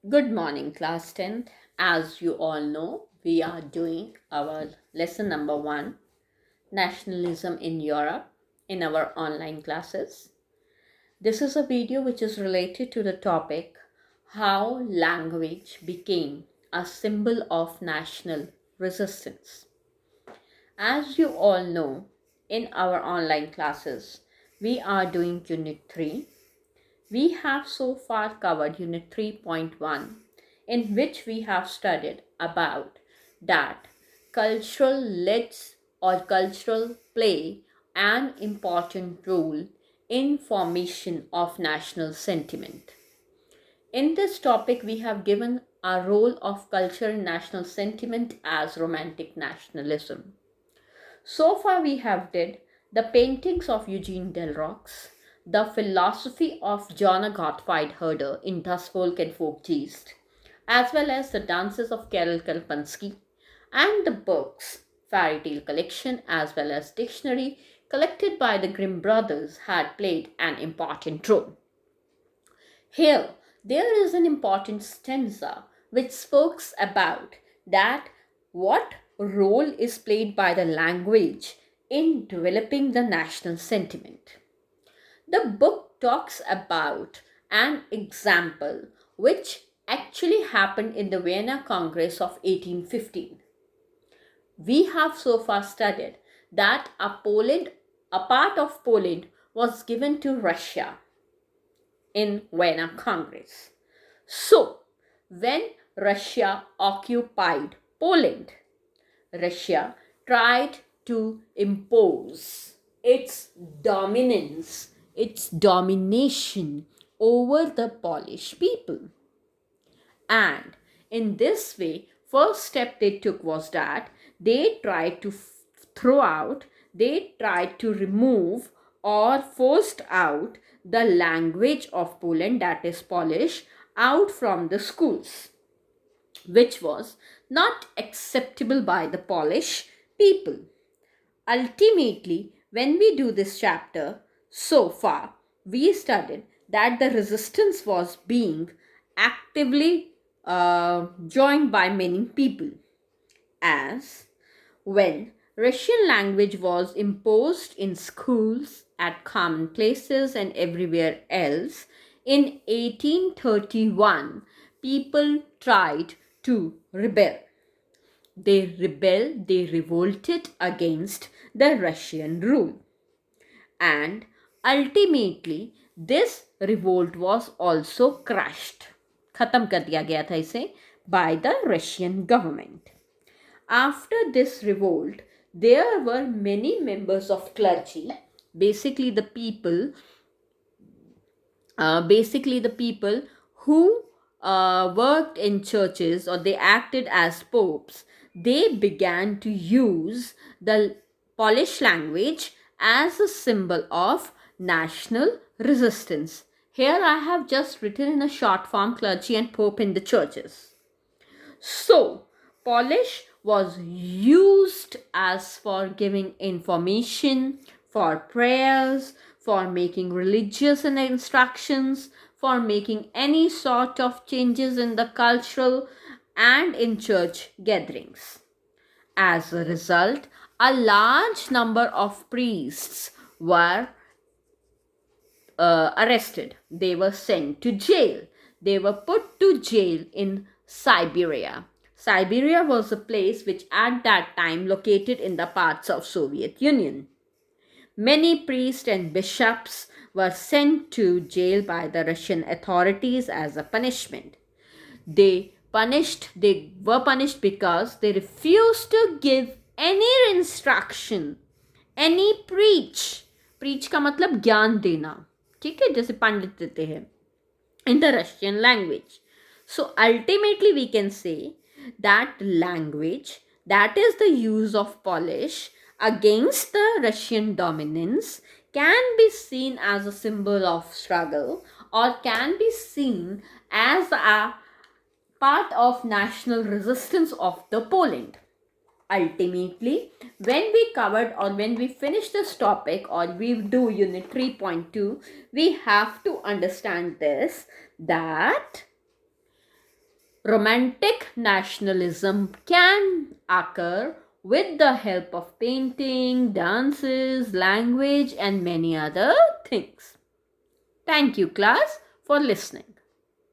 Good morning, class 10th. As you all know, we are doing our lesson number 1, Nationalism in Europe, in our online classes. This is a video which is related to the topic how language became a symbol of national resistance. As you all know, in our online classes, we are doing Unit 3. We have so far covered Unit 3.1, in which we have studied about that cultural lids or cultural play an important role in formation of national sentiment. In this topic, we have given a role of culture in national sentiment as romantic nationalism. So far we have did the paintings of Eugene Delrox, the philosophy of Johanna Gottfried Herder in Das Volk and Folk Geist, as well as the dances of Karel Kalpansky, and the books, fairy tale collection as well as dictionary collected by the Grimm brothers had played an important role. Here, there is an important stanza which speaks about that what role is played by the language in developing the national sentiment. The book talks about an example which actually happened in the Vienna Congress of 1815. We have so far studied that a part of Poland was given to Russia in Vienna Congress. So, when Russia occupied Poland, Russia tried to impose its dominance, its domination over the Polish people. And in this way, first step they took was that they tried to they tried to remove or forced out the language of Poland, that is Polish, out from the schools, which was not acceptable by the Polish people. Ultimately, when we do this chapter, so far, we studied that the resistance was being actively joined by many people, as when Russian language was imposed in schools, at common places, and everywhere else, in 1831, people tried to rebel. They revolted against the Russian rule. And ultimately, this revolt was also crushed. खत्म कर दिया गया था इसे by the Russian government. After this revolt, there were many members of clergy, basically the people, who worked in churches or they acted as popes. They began to use the Polish language as a symbol of national resistance. Here I have just written in a short form clergy and pope in the churches. So, Polish was used as for giving information, for prayers, for making religious instructions, for making any sort of changes in the cultural and in church gatherings. As a result, a large number of priests were arrested. They were sent to jail. They were put to jail in Siberia. Siberia was a place which at that time located in the parts of Soviet Union. Many priests and bishops were sent to jail by the Russian authorities as a punishment. They were punished because they refused to give any instruction, any preach का मतलब ज्ञान देना, ठीक है, जैसे पंडित देते हैं, in the Russian language. So ultimately we can say that language, that is the use of Polish against the Russian dominance, can be seen as a symbol of struggle or can be seen as a part of national resistance of the Poland. Ultimately, when we covered or when we finish this topic or we do unit 3.2, we have to understand this, that Romantic nationalism can occur with the help of painting, dances, language, and many other things. Thank you, class, for listening.